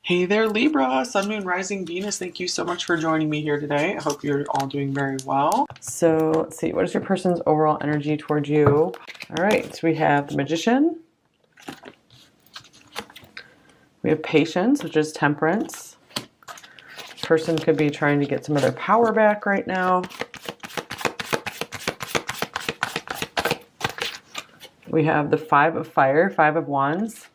Hey there, Libra, Sun, Moon, Rising, Venus. Thank you so much for joining me here today. I hope you're all doing very well. So let's see, what is your person's overall energy towards you? All right, so we have the Magician. We have Patience, which is Temperance. Person could be trying to get some of their power back right now. We have the Five of Fire, Five of Wands.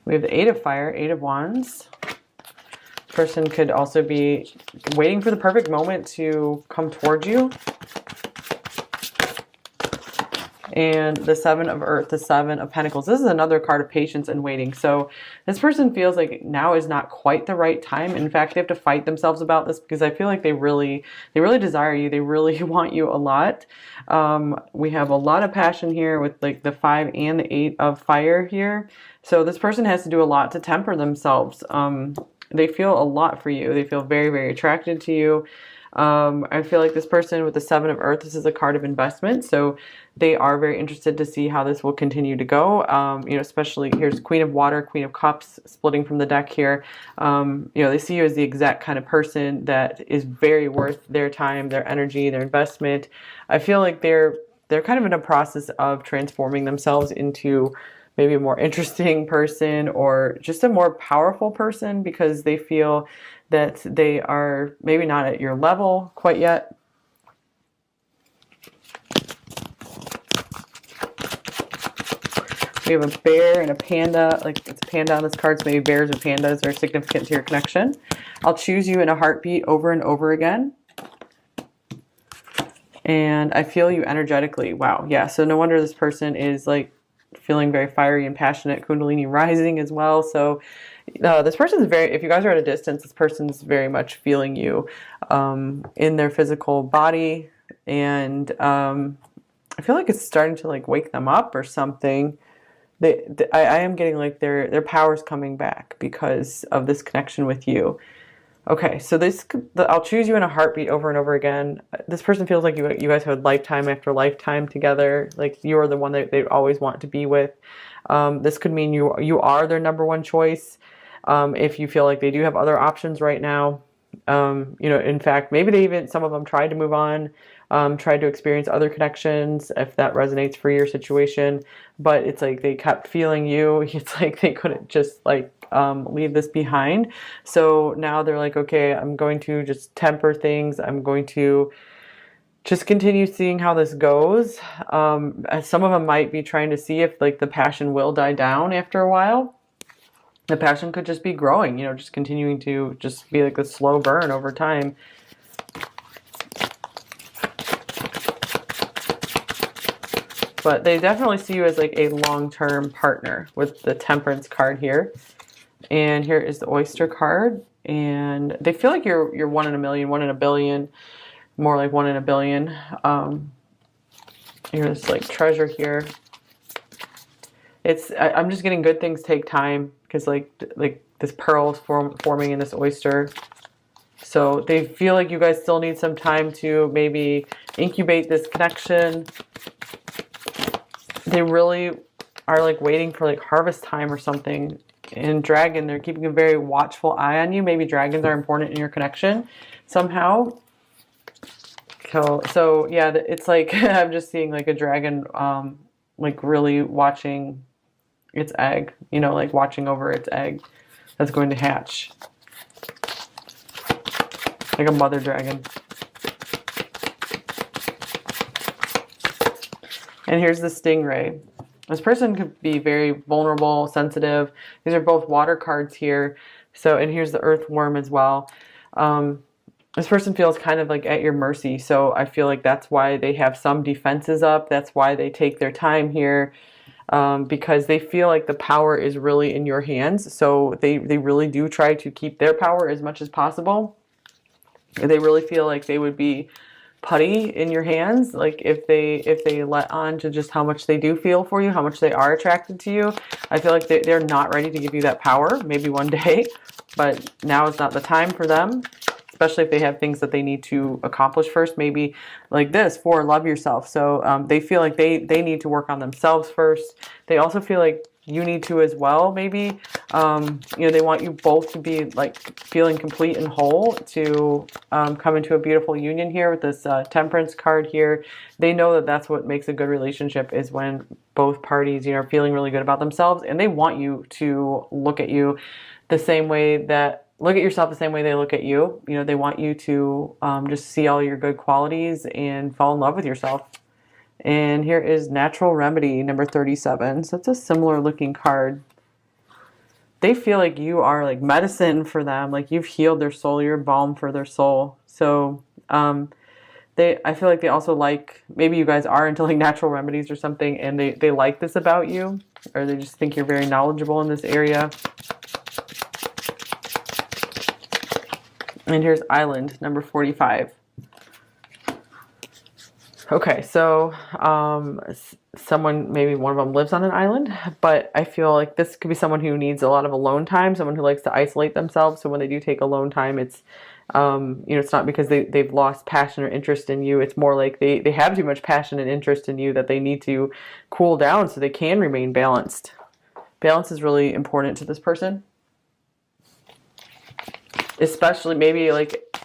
We have the Eight of Fire, Eight of Wands. Person could also be waiting for the perfect moment to come towards you. And the Seven of Earth, the Seven of Pentacles. This is another card of patience and waiting. So this person feels like now is not quite the right time. In fact, they have to fight themselves about this because I feel like they really desire you. They really want you a lot. We have a lot of passion here with like the Five and the Eight of Fire here. So this person has to do a lot to temper themselves. They feel a lot for you. They feel very, very attracted to you. I feel like this person with the Seven of Earth, this is a card of investment. So they are very interested to see how this will continue to go. You know, especially here's Queen of Water, Queen of Cups splitting from the deck here. You know, they see you as the exact kind of person that is very worth their time, their energy, their investment. I feel like they're kind of in a process of transforming themselves into maybe a more interesting person or just a more powerful person because they feel that they are maybe not at your level quite yet. We have a bear and a panda, like it's a panda on this card, so maybe bears or pandas are significant to your connection. I'll choose you in a heartbeat over and over again. And I feel you energetically. Wow, yeah, so no wonder this person is like feeling very fiery and passionate, Kundalini rising as well. So this person is very, if you guys are at a distance, this person's very much feeling you in their physical body. And I feel like it's starting to like wake them up or something. I am getting like their power's coming back because of this connection with you. Okay, so I'll choose you in a heartbeat over and over again. This person feels like you guys have lifetime after lifetime together. Like you are the one that they always want to be with. This could mean you are their number one choice. If you feel like they do have other options right now. You know, in fact, maybe some of them tried to move on, tried to experience other connections, if that resonates for your situation. But it's like they kept feeling you. It's like they couldn't just like leave this behind. So now they're like, okay, I'm going to just temper things. I'm going to just continue seeing how this goes. Some of them might be trying to see if like the passion will die down after a while. The passion could just be growing, you know, just continuing to just be like a slow burn over time. But they definitely see you as like a long-term partner with the Temperance card here. And here is the Oyster card. And they feel like you're one in a million, one in a billion, more like one in a billion. Here's like Treasure here. I'm just getting good things take time because like this pearl is forming in this oyster. So they feel like you guys still need some time to maybe incubate this connection. They really are like waiting for like harvest time or something. And Dragon, they're keeping a very watchful eye on you. Maybe dragons are important in your connection somehow. So yeah, it's like I'm just seeing like a dragon like really watching its egg, you know, like watching over its egg that's going to hatch. Like a mother dragon. And here's the Stingray. This person could be very vulnerable, sensitive. These are both water cards here. So, and here's the Earthworm as well. This person feels kind of like at your mercy. So I feel like that's why they have some defenses up. That's why they take their time here. Because they feel like the power is really in your hands. So they really do try to keep their power as much as possible. They really feel like they would be putty in your hands, like if they let on to just how much they do feel for you, how much they are attracted to you. I feel like they're not ready to give you that power. Maybe one day, but now is not the time for them. especially if they have things that they need to accomplish first. Maybe like this for love yourself. So they feel like they need to work on themselves first. They also feel like you need to as well, maybe. You know, they want you both to be like feeling complete and whole to come into a beautiful union here with this Temperance card here. They know that that's what makes a good relationship, is when both parties, you know, are feeling really good about themselves, and they want you to look at you the same way that, look at yourself the same way they look at you. You know, they want you to just see all your good qualities and fall in love with yourself. And here is Natural Remedy, number 37. So it's a similar looking card. They feel like you are like medicine for them, like you've healed their soul, you're balm for their soul. So I feel like they also like, maybe you guys are into like natural remedies or something, and they like this about you, or they just think you're very knowledgeable in this area. And here's Island, number 45. Okay, so someone, maybe one of them lives on an island, but I feel like this could be someone who needs a lot of alone time, someone who likes to isolate themselves. So when they do take alone time, it's, you know, it's not because they've lost passion or interest in you. It's more like they have too much passion and interest in you that they need to cool down so they can remain balanced. Balance is really important to this person. Especially maybe like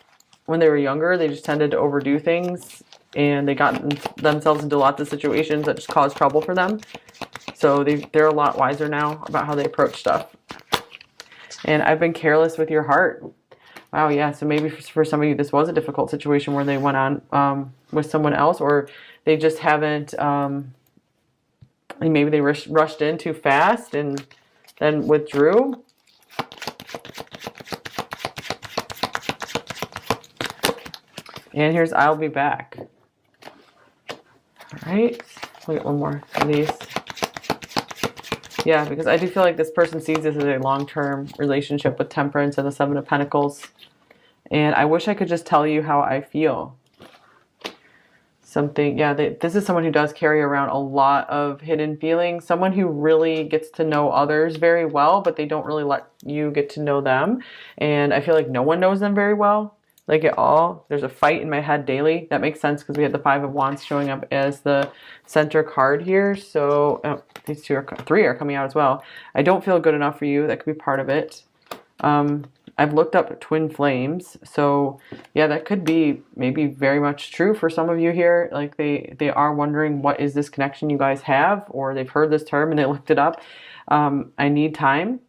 when they were younger, they just tended to overdo things, and they got themselves into lots of situations that just caused trouble for them. So they're a lot wiser now about how they approach stuff. And I've been careless with your heart. Wow, yeah. So maybe for some of you, this was a difficult situation where they went on with someone else, or they just haven't, maybe they rushed in too fast and then withdrew. And here's I'll Be Back. All right, we'll get one more of these. Yeah, because I do feel like this person sees this as a long-term relationship with Temperance and the Seven of Pentacles. And I wish I could just tell you how I feel. Something, yeah, this is someone who does carry around a lot of hidden feelings. Someone who really gets to know others very well, but they don't really let you get to know them. And I feel like no one knows them very well. Like at all. There's a fight in my head daily. That makes sense because we had the Five of Wands showing up as the center card here. So these three are coming out as well. I don't feel good enough for you. That could be part of it. I've looked up twin flames. So yeah, that could be maybe very much true for some of you here. Like they are wondering, what is this connection you guys have? Or they've heard this term and they looked it up. I need time.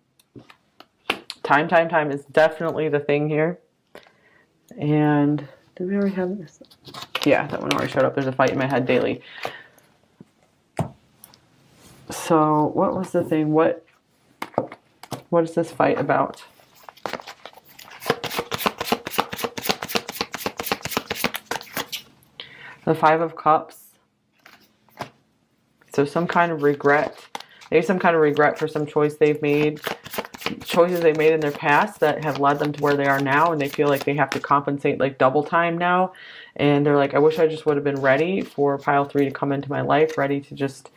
Time is definitely the thing here. And did we already have this? Yeah, that one already showed up. There's a fight in my head daily. So what was the thing? What is this fight about? The Five of Cups. So some kind of regret. Maybe some kind of regret for some choices they've made in their past that have led them to where they are now, and they feel like they have to compensate like double time now. And they're like, I wish I just would have been ready for pile 3 to come into my life, ready to just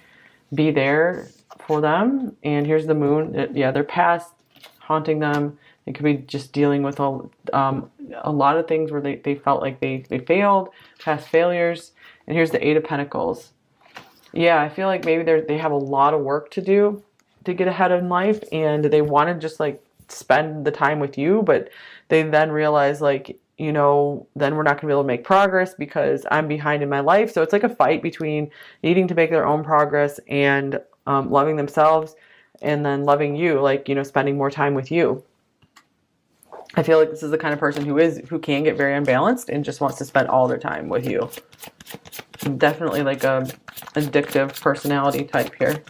be there for them. And here's the Moon. Yeah, their past haunting them. It could be just dealing with a lot of things where they felt like they failed, past failures. And here's the Eight of Pentacles. Yeah, I feel like maybe they have a lot of work to do to get ahead in life, and they want to just like spend the time with you, but they then realize like, you know, then we're not gonna be able to make progress because I'm behind in my life. So it's like a fight between needing to make their own progress and loving themselves, and then loving you, like, you know, spending more time with you. I feel like this is the kind of person who can get very unbalanced and just wants to spend all their time with you. Definitely like a addictive personality type here.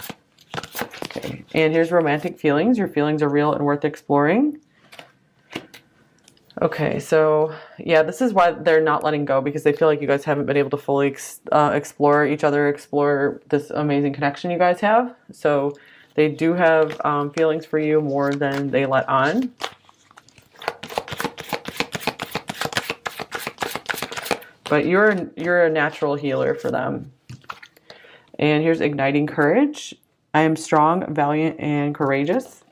Okay, and here's romantic feelings. Your feelings are real and worth exploring. Okay, so yeah, this is why they're not letting go, because they feel like you guys haven't been able to fully explore each other, explore this amazing connection you guys have. So they do have feelings for you more than they let on. But you're a natural healer for them. And here's Igniting Courage. I am strong, valiant, and courageous.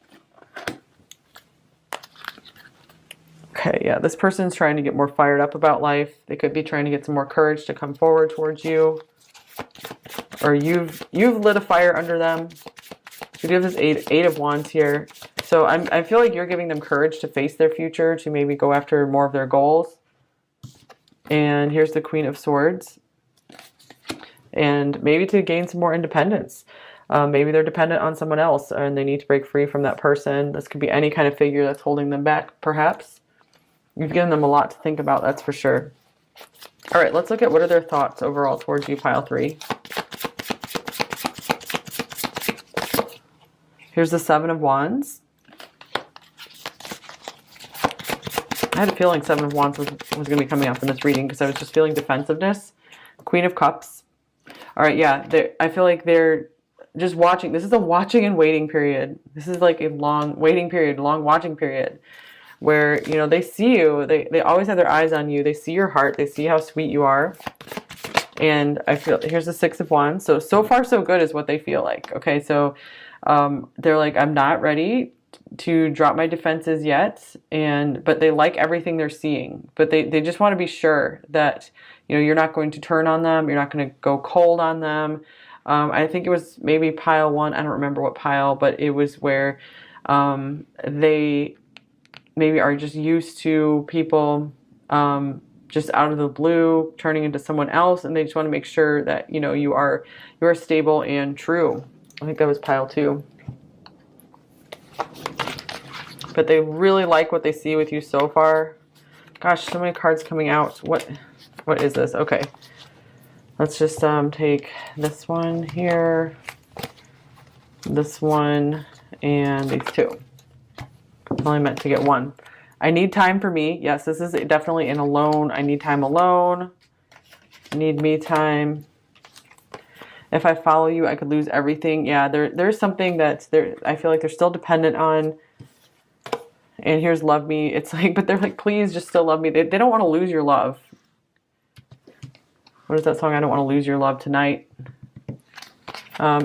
Okay. Okay, yeah, this person's trying to get more fired up about life. They could be trying to get some more courage to come forward towards you. Or you've lit a fire under them. You have this eight of wands here. So I feel like you're giving them courage to face their future, to maybe go after more of their goals. And here's the Queen of Swords. And maybe to gain some more independence. Maybe they're dependent on someone else and they need to break free from that person. This could be any kind of figure that's holding them back, perhaps. You've given them a lot to think about, that's for sure. All right, let's look at what are their thoughts overall towards you, pile 3. Here's the 7 of Wands. I had a feeling 7 of Wands was going to be coming up in this reading because I was just feeling defensiveness. Queen of Cups. All right, yeah, I feel like they're just watching. This is a watching and waiting period. This is like a long waiting period, long watching period where, you know, they see you. They always have their eyes on you. They see your heart. They see how sweet you are. And I feel, here's the 6 of Wands. So far so good is what they feel like. Okay, so they're like, I'm not ready to drop my defenses yet, but they like everything they're seeing, but they just want to be sure that, you know, you're not going to turn on them, you're not going to go cold on them. I think it was maybe pile 1, I don't remember what pile, but it was where they maybe are just used to people just out of the blue turning into someone else, and they just want to make sure that, you know, you are stable and true. I think that was pile 2. But they really like what they see with you so far. Gosh, so many cards coming out. What is this? Okay. Let's just take this one here, this one, and these 2. I only meant to get 1. I need time for me. Yes, this is definitely an alone. I need time alone. I need me time. If I follow you, I could lose everything. Yeah, there's something that's there. I feel like they're still dependent on. And here's love me. It's like, but they're like, please just still love me. They don't want to lose your love. What is that song? I don't want to lose your love tonight.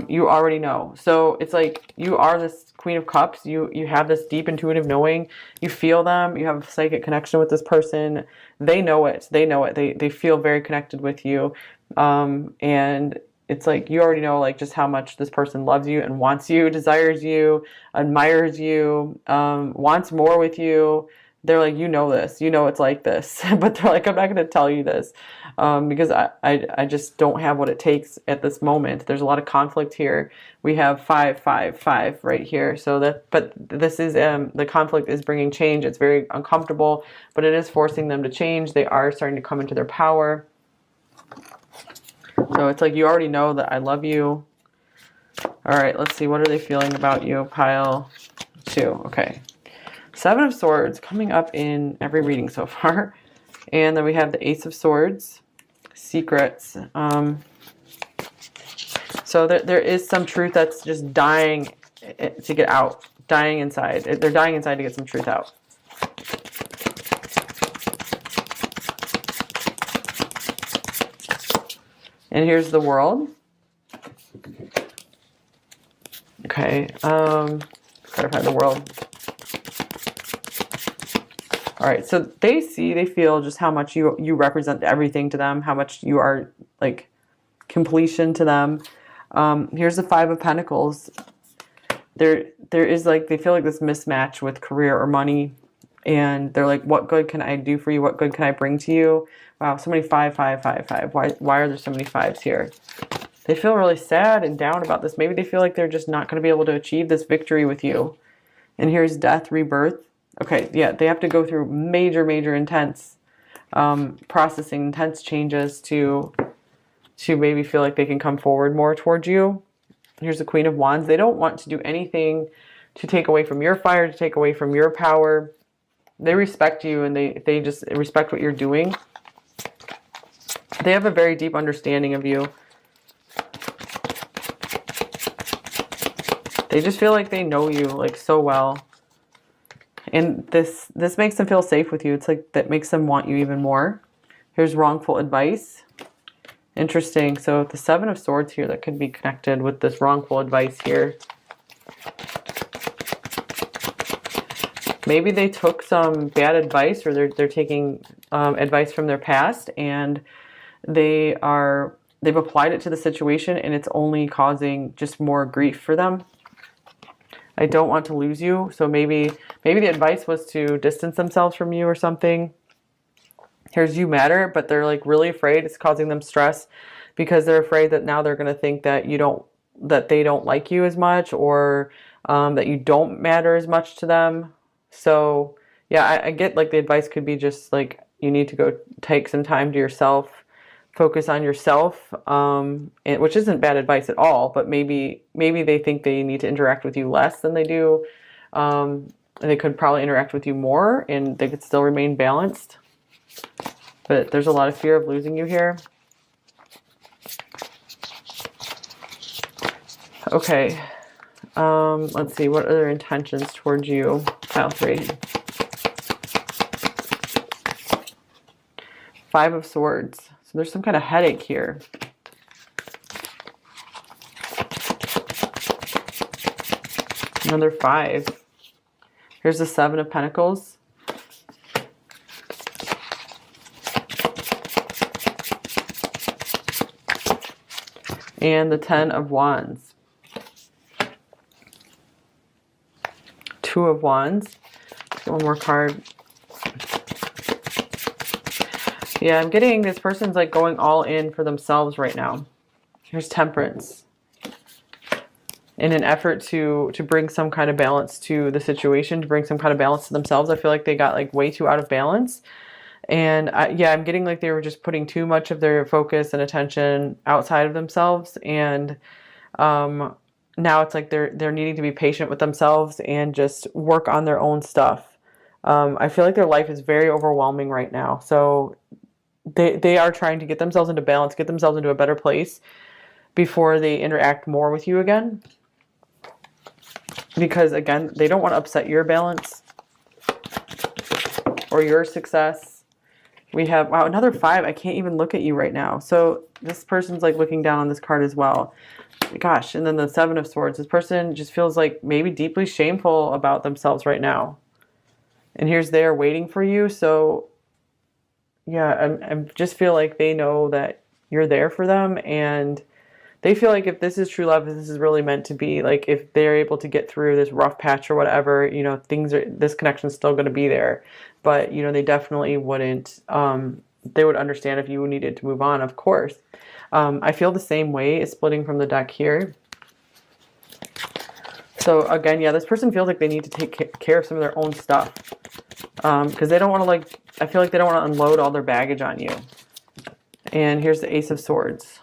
You already know. So it's like you are this Queen of Cups. You have this deep intuitive knowing. You feel them. You have a psychic connection with this person. They know it. They know it. They feel very connected with you. And it's like you already know like just how much this person loves you and wants you, desires you, admires you, wants more with you. They're like, you know this, you know it's like this, but they're like, I'm not going to tell you this because I just don't have what it takes at this moment. There's a lot of conflict here. We have 5, 5, 5 right here. So but this is the conflict is bringing change. It's very uncomfortable, but it is forcing them to change. They are starting to come into their power. So it's like you already know that I love you. All right, let's see. What are they feeling about you? Pile 2. Okay. 7 of Swords coming up in every reading so far. And then we have the Ace of Swords. Secrets. So there is some truth that's just dying to get out. Dying inside. They're dying inside to get some truth out. And here's the World. Okay, clarify the World. All right, so they feel just how much you represent everything to them, how much you are like completion to them. Here's the 5 of Pentacles. There is like, they feel like this mismatch with career or money. And they're like, what good can I do for you? What good can I bring to you? Wow, so many 5, 5, 5, 5. Why are there so many 5s here? They feel really sad and down about this. Maybe they feel like they're just not going to be able to achieve this victory with you. And here's death, rebirth. Okay, yeah, they have to go through major, major intense processing, intense changes to maybe feel like they can come forward more towards you. Here's the Queen of Wands. They don't want to do anything to take away from your fire, to take away from your power. They respect you and they just respect what you're doing. They have a very deep understanding of you. They just feel like they know you like so well. And this makes them feel safe with you. It's like that makes them want you even more. Here's wrongful advice. Interesting. So the 7 of Swords here, that could be connected with this wrongful advice here. Maybe they took some bad advice, or they're taking advice from their past, and they've applied it to the situation, and it's only causing just more grief for them. I don't want to lose you. So maybe the advice was to distance themselves from you or something. Here's you matter, but they're like really afraid. It's causing them stress because they're afraid that now they're going to think that they don't like you as much, or that you don't matter as much to them. So yeah, I get like the advice could be just like, you need to go take some time to yourself, focus on yourself, which isn't bad advice at all, but maybe they think they need to interact with you less than they do. They could probably interact with you more, and they could still remain balanced. But there's a lot of fear of losing you here. Okay. Let's see. What are their intentions towards you? Pile 3. 5 of Swords. So there's some kind of headache here. Another 5. Here's the 7 of Pentacles. And the 10 of Wands. 2 of Wands. Let's get one more card. Yeah, I'm getting this person's like going all in for themselves right now. Here's Temperance. In an effort to bring some kind of balance to the situation, to bring some kind of balance to themselves. I feel like they got like way too out of balance. And yeah, I'm getting like they were just putting too much of their focus and attention outside of themselves. And now it's like they're needing to be patient with themselves and just work on their own stuff. I feel like their life is very overwhelming right now. So they are trying to get themselves into balance, get themselves into a better place before they interact more with you again. Because again, they don't want to upset your balance or your success. We have, wow, another 5. I can't even look at you right now. So this person's like looking down on this card as well. Gosh, and then the 7 of Swords. This person just feels like maybe deeply shameful about themselves right now. And here's they're waiting for you. So yeah, I just feel like they know that you're there for them, and they feel like if this is true love, if this is really meant to be, like if they're able to get through this rough patch or whatever, you know, this connection's still going to be there. But, you know, they definitely wouldn't, they would understand if you needed to move on, of course. I feel the same way is splitting from the deck here. So again, yeah, this person feels like they need to take care of some of their own stuff. Because they don't want to, like, I feel like they don't want to unload all their baggage on you. And here's the Ace of Swords.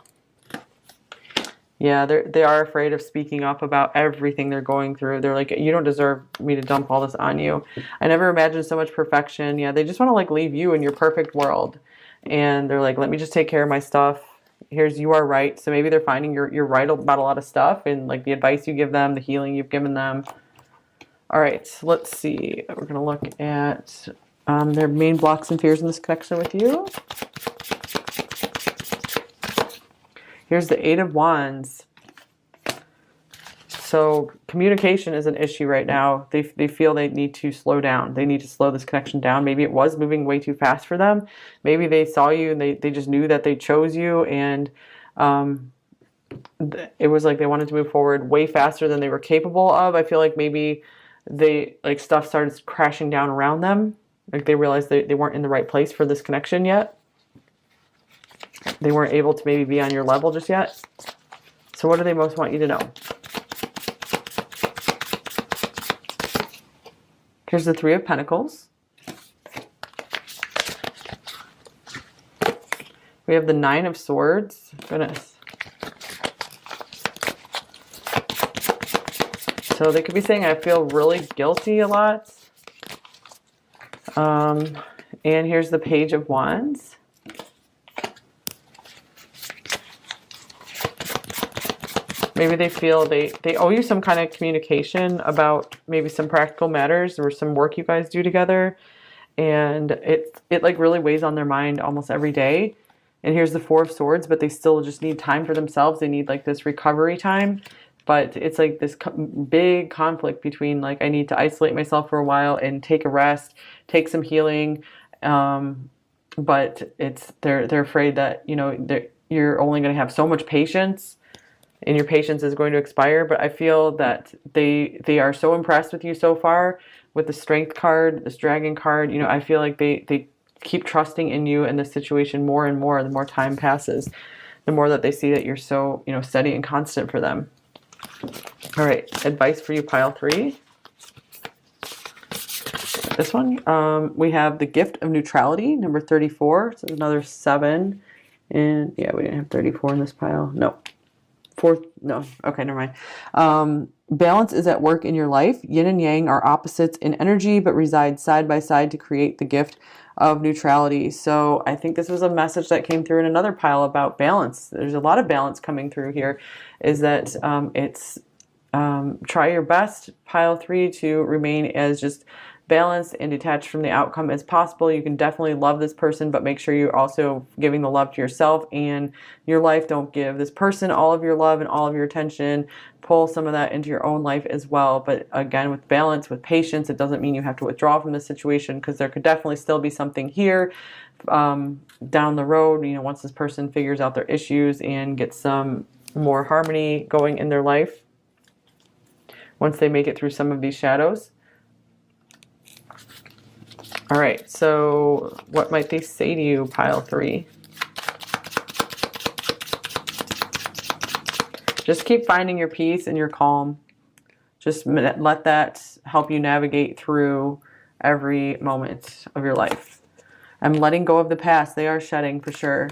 Yeah, they are afraid of speaking up about everything they're going through. They're like, you don't deserve me to dump all this on you. I never imagined so much perfection. Yeah, they just want to like leave you in your perfect world. And they're like, let me just take care of my stuff. Here's you are right. So maybe they're finding you're right about a lot of stuff, and like the advice you give them, the healing you've given them. All right, let's see. We're going to look at their main blocks and fears in this connection with you. Here's the 8 of Wands. So communication is an issue right now. They feel they need to slow down. They need to slow this connection down. Maybe it was moving way too fast for them. Maybe they saw you and they just knew that they chose you, and it was like they wanted to move forward way faster than they were capable of. I feel like maybe stuff started crashing down around them. Like they realized they weren't in the right place for this connection yet. They weren't able to maybe be on your level just yet. So what do they most want you to know? Here's the 3 of Pentacles. We have the 9 of Swords. Goodness. So they could be saying, I feel really guilty a lot. And here's the Page of Wands. Maybe they feel they owe you some kind of communication about maybe some practical matters or some work you guys do together. And it like really weighs on their mind almost every day. And here's the 4 of Swords, but they still just need time for themselves. They need like this recovery time but it's like this big conflict between like, I need to isolate myself for a while and take a rest, take some healing. But they're afraid that, you know, you're only going to have so much patience and your patience is going to expire. But I feel that they are so impressed with you so far with the Strength card, this Dragon card. You know, I feel like they keep trusting in you in this situation more and more. The more time passes, the more that they see that you're so, you know, steady and constant for them. All right, advice for you, pile 3. This one, we have the Gift of Neutrality, number 34. So another 7. And yeah, we didn't have 34 in this pile. No. 4. No. Okay, never mind. Balance is at work in your life. Yin and yang are opposites in energy, but reside side by side to create the gift of neutrality. So I think this was a message that came through in another pile about balance. There's a lot of balance coming through here. Is that try your best, pile 3, to remain as just balanced and detached from the outcome as possible. You can definitely love this person, but make sure you're also giving the love to yourself and your life. Don't give this person all of your love and all of your attention. Pull some of that into your own life as well. But again, with balance, with patience, it doesn't mean you have to withdraw from the situation, because there could definitely still be something here down the road, you know, once this person figures out their issues and gets some more harmony going in their life, once they make it through some of these shadows. All right, so what might they say to you, pile 3? Just keep finding your peace and your calm. Just let that help you navigate through every moment of your life. I'm letting go of the past. They are shedding for sure.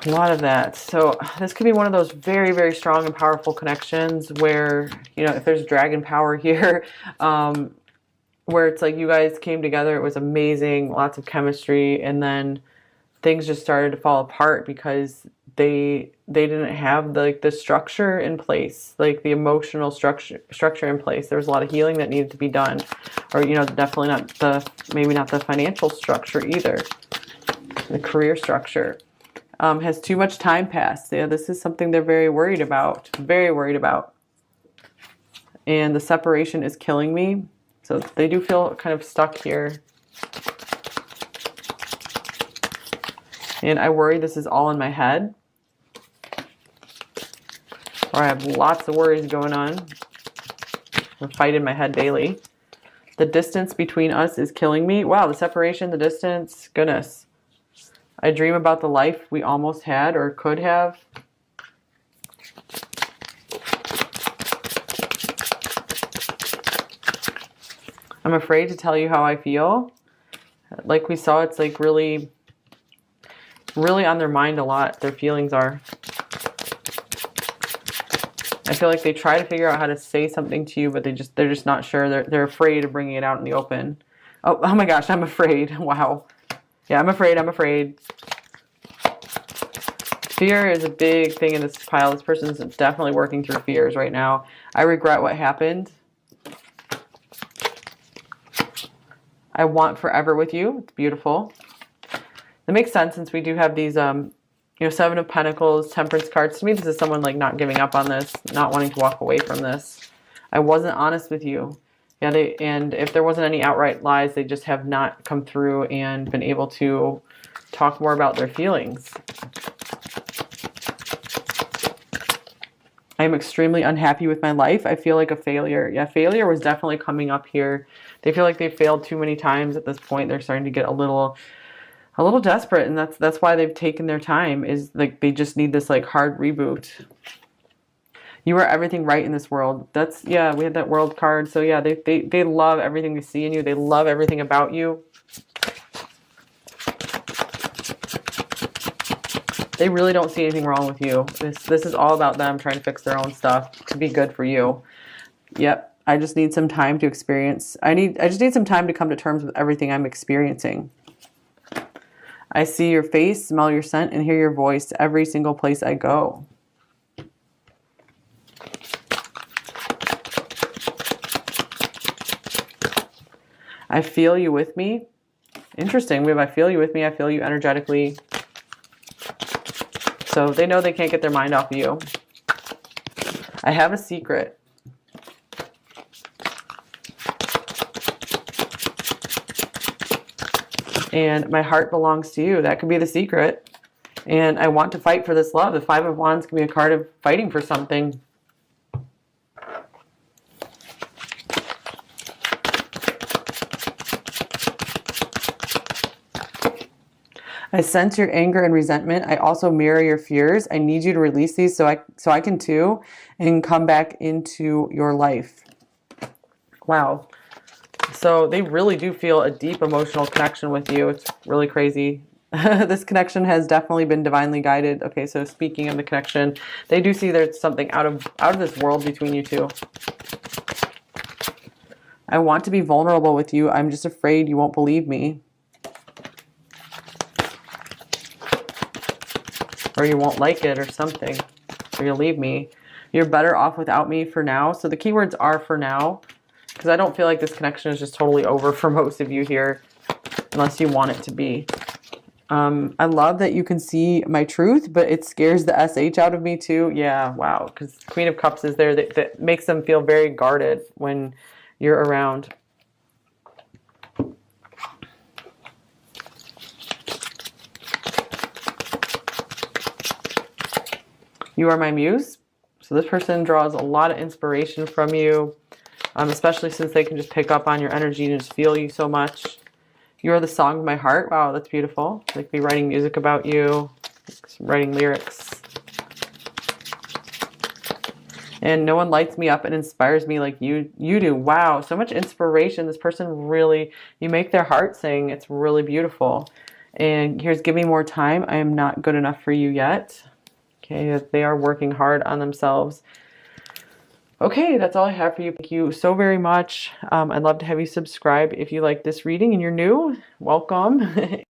A lot of that. So this could be one of those very, very strong and powerful connections where, you know, if there's dragon power here, where it's like you guys came together, it was amazing, lots of chemistry, and then things just started to fall apart because they didn't have the structure in place, like the emotional structure in place. There was a lot of healing that needed to be done, or, you know, definitely maybe not the financial structure either, the career structure. Has too much time passed. Yeah, this is something they're very worried about, and the separation is killing me. So they do feel kind of stuck here. And I worry this is all in my head, or I have lots of worries going on. I fight in my head daily. The distance between us is killing me. Wow, the separation, the distance, goodness. I dream about the life we almost had or could have. I'm afraid to tell you how I feel. Like we saw, it's like really, really on their mind a lot. Their feelings are. I feel like they try to figure out how to say something to you, but they're just not sure. They're afraid of bringing it out in the open. Oh my gosh, I'm afraid. Wow. Yeah, I'm afraid. Fear is a big thing in this pile. This person's definitely working through fears right now. I regret what happened. I want forever with you. It's beautiful. That makes sense, since we do have these, you know, 7 of Pentacles, Temperance cards. To me, this is someone like not giving up on this, not wanting to walk away from this. I wasn't honest with you. Yeah, and if there wasn't any outright lies, they just have not come through and been able to talk more about their feelings. I am extremely unhappy with my life. I feel like a failure. Yeah, failure was definitely coming up here. They feel like they failed too many times at this point. They're starting to get a little desperate, and that's why they've taken their time. Is like they just need this like hard reboot. You are everything right in this world. That's, yeah, we had that World card. So yeah, they love everything they see in you. They love everything about you. They really don't see anything wrong with you. This is all about them trying to fix their own stuff to be good for you. Yep. I just need some time to experience. I just need some time to come to terms with everything I'm experiencing. I see your face, smell your scent, and hear your voice every single place I go. I feel you with me. Interesting. We have I feel you with me. I feel you energetically. So they know they can't get their mind off of you. I have a secret. And my heart belongs to you. That could be the secret. And I want to fight for this love. The Five of Wands can be a card of fighting for something. I sense your anger and resentment. I also mirror your fears. I need you to release these so I can too, and come back into your life. Wow. So they really do feel a deep emotional connection with you. It's really crazy. This connection has definitely been divinely guided. Okay, so speaking of the connection, they do see there's something out of this world between you two. I want to be vulnerable with you. I'm just afraid you won't believe me. Or you won't like it or something. Or you'll leave me. You're better off without me for now. So the keywords are for now. Because I don't feel like this connection is just totally over for most of you here. Unless you want it to be. I love that you can see my truth, but it scares the SH out of me too. Yeah, wow. Because Queen of Cups is there. That makes them feel very guarded when you're around. You are my muse. So this person draws a lot of inspiration from you, especially since they can just pick up on your energy and just feel you so much. You are the song of my heart. Wow, that's beautiful. Like be writing music about you, writing lyrics. And no one lights me up and inspires me like you do. Wow, so much inspiration. This person really, you make their heart sing. It's really beautiful. And here's give me more time. I am not good enough for you yet. Okay, they are working hard on themselves. Okay, that's all I have for you. Thank you so very much. I'd love to have you subscribe if you like this reading and you're new. Welcome.